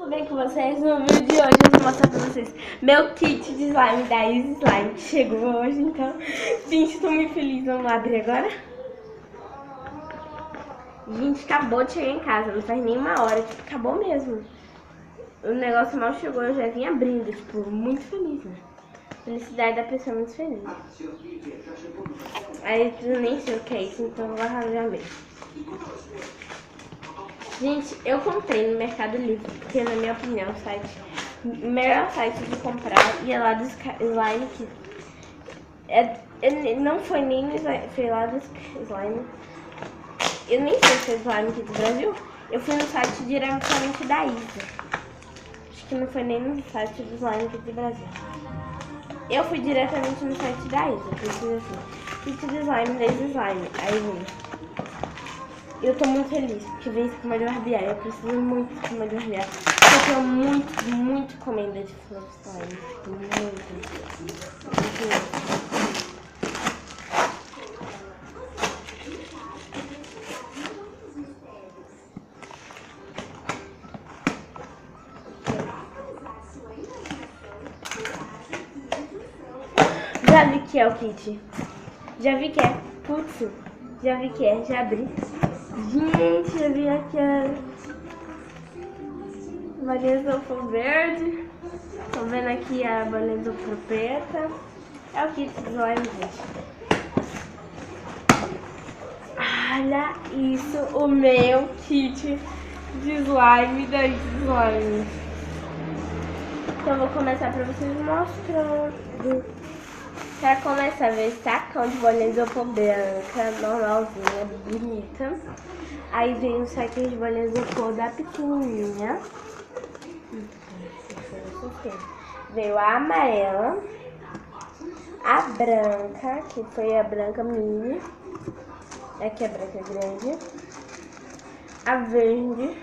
bem com vocês? No vídeo de hoje eu vou mostrar pra vocês meu kit de slime da Easy Slime, que chegou hoje, então, gente, tô muito feliz. Vamos lá abrir agora? Gente, acabou de chegar em casa, não faz nem uma hora, tipo, acabou mesmo. O negócio mal chegou, eu já vim abrindo, tipo, muito feliz, né? Felicidade da pessoa muito feliz. Aí eu nem sei o que é isso, então eu vou arranjar mesmo. Gente, eu comprei no Mercado Livre, porque na minha opinião o melhor site de comprar e é lá do Slime Kit. Não foi nem no Slime, foi lá do Slime. Eu nem sei se é Slime Kit do Brasil. Eu fui no site diretamente da Isa. Acho que não foi nem no site do Slime Kit do Brasil. Eu fui diretamente no site da Isa, preciso assim. Kit de slime, desde slime. Aí vem. Eu tô muito feliz, porque veio espuma de barbear. Eu preciso muito de espuma de barbear. Eu tenho muito encomenda de flor de slime. Muito. Já vi que é o kit. Já vi que é. Putz, já vi que é. Já abri. Gente, eu vi aqui a bolinha de isopor verde. Tô vendo aqui a bolinha de isopor preta. É o kit de slime, gente. Olha isso, o meu kit de slime da slime. Então eu vou começar pra vocês mostrando. Pra começar, ver esse sacão de bolinha de isopor branca, normalzinha, bonita. Aí vem um saquinho de bolinha de isopor da pequenininha. Veio a amarela, a branca, que foi a branca mini. Aqui a branca grande. A verde.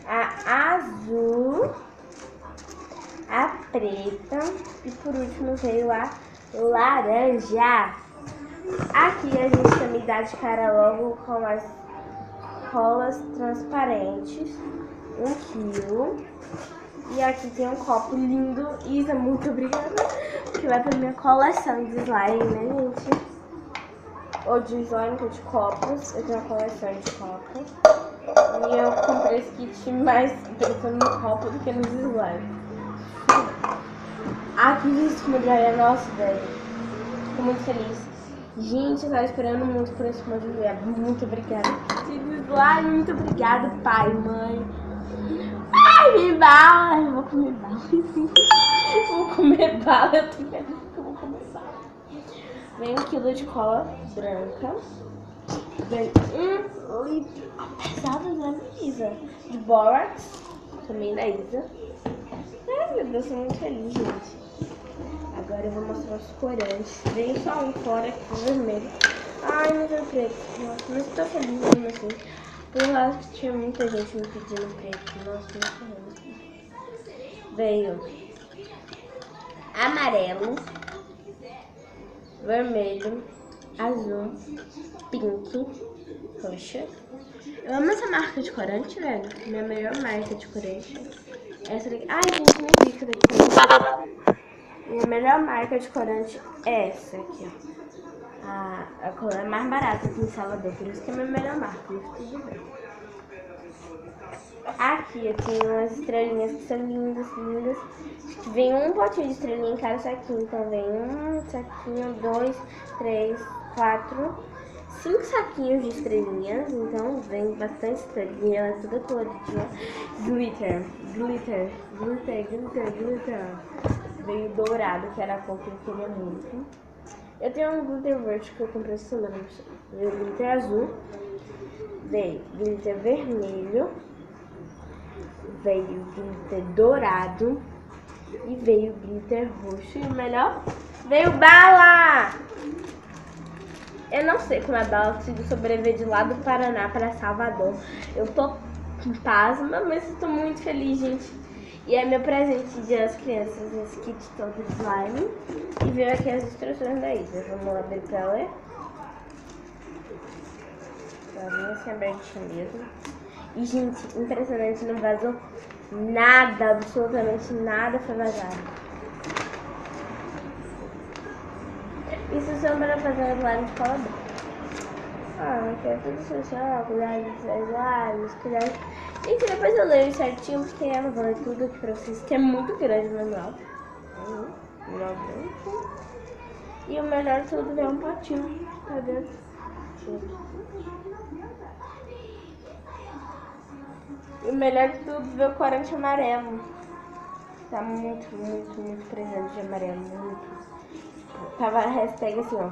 A azul. A preta e por último veio a laranja. Aqui a gente também dá de cara logo com as colas transparentes, 1 quilo. E aqui tem um copo lindo. Isa, muito obrigada, que vai pra minha coleção de slime, né, gente? Ou de slime ou de copos. Eu tenho uma coleção de copos. E eu comprei esse kit mais pensando no copo do que nos slime. Aqui isso me daria, nossa, velho. Tô muito feliz. Gente, eu tava esperando muito por esse monte de mulher. Muito obrigada. Slime, muito obrigada, pai, mãe. Ai, me bala. Eu vou comer bala. Vou comer bala. Eu tô feliz que eu vou comer bala. Vem 1 quilo de cola branca. Vem 1 litro. Pesada da Isa. De Borax. Também da Isa. Ai, meu Deus, eu tô muito feliz, gente. Agora eu vou mostrar os corantes. Vem só um fora aqui, vermelho. Ai, não veio preto. Nossa, mas tô feliz mesmo assim. Por lá tinha muita gente me pedindo preto. Nossa, muito feliz. Veio amarelo, vermelho, azul, pink, roxa. Eu amo essa marca de corante, velho. Minha melhor marca de corante. Essa daqui. Ai, gente, nem vi isso daqui. Minha melhor marca de corante é essa aqui, ó. A cor é mais barata aqui em Salvador, por isso que é a minha melhor marca. Tudo bem. Aqui eu tenho umas estrelinhas que são lindas, lindas. Vem um potinho de estrelinha em cada saquinho. Então vem um saquinho, 2, 3, 4, 5 saquinhos de estrelinhas. Então vem bastante estrelinha, ela é toda coloridinha. Glitter, glitter, glitter, glitter, glitter. Veio dourado, que era a cor que eu queria muito. Eu tenho um glitter verde que eu comprei essa semana. Veio glitter azul. Veio glitter vermelho. Veio glitter dourado. E veio glitter roxo. E o melhor, veio bala! Eu não sei como a bala conseguiu sobreviver de lá do Paraná para Salvador. Eu tô pasma, mas eu tô muito feliz, gente. E é meu presente de as crianças, esse kit todo de slime. E veio aqui as instruções da Isa. Vamos abrir pra ler. Tá bem assim abertinho mesmo. E, gente, impressionante, não vazou nada, absolutamente nada foi vazado. Isso são para fazer lá de cola branca. Que é tudo social, cuidado dos usuários, cuidado. Gente, depois eu leio certinho, porque eu não vou ler tudo aqui pra vocês, que é muito grande o manual. E o melhor de tudo é um potinho, tá dentro. E o melhor de tudo é o corante amarelo. Tá muito presente de amarelo, muito. Tava a hashtag assim, ó,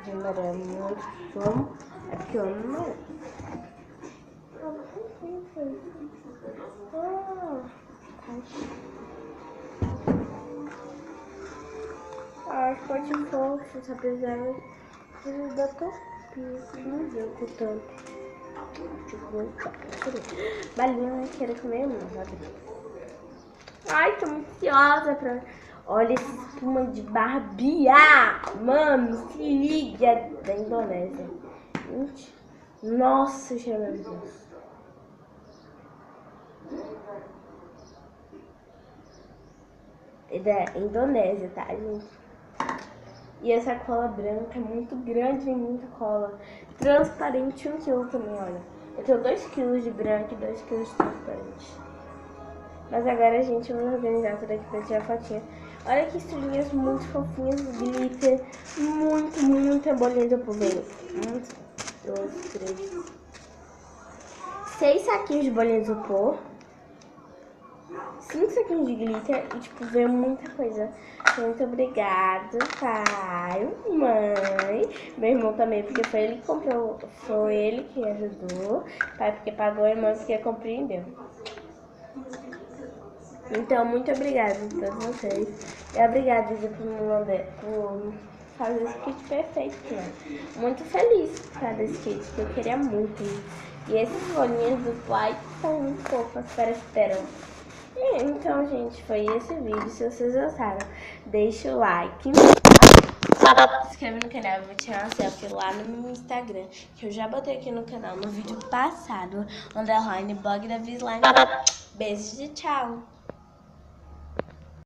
de amarelo, muito. Amo. É porque eu amo amarelo. Acho que pode fofo, só precisava da topinha. Não deu com tanto. Balinha, né? Quero comer uma, sabe? Ai, tô muito ansiosa pra... Olha esse espuma de barbear. Mano, se liga, da Indonésia. Gente, nossa, Jesus. É da Indonésia, tá, gente? E essa cola branca é muito grande, tem muita cola. Transparente, 1 quilo também, olha. Eu tenho 2 kg de branco e 2 kg de transparente. Mas agora, gente, eu vou organizar tudo aqui pra tirar fotinha. Olha que estrelinhas muito fofinhas, glitter. Muita bolinha de isopor. 1, 2, 3. 6 saquinhos de bolinha de isopor. 5 saquinhos de glitter e, tipo, veio muita coisa. Muito obrigado, pai, mãe. Meu irmão também, porque foi ele que comprou, foi ele que ajudou. Pai, porque pagou, e mãe, porque compreendeu. Então, muito obrigada a todos vocês. E obrigada, por fazer esse kit perfeito, né? Muito feliz por causa desse kit, que eu queria muito. E esses bolinhos do pai são muito fofas, esperam. Então, gente, foi esse vídeo. Se vocês gostaram, deixa o like. Se inscreve no canal, eu vou tirar uma selfie lá no meu Instagram, que eu já botei aqui no canal no vídeo passado, _blog da Visline. Beijos e tchau!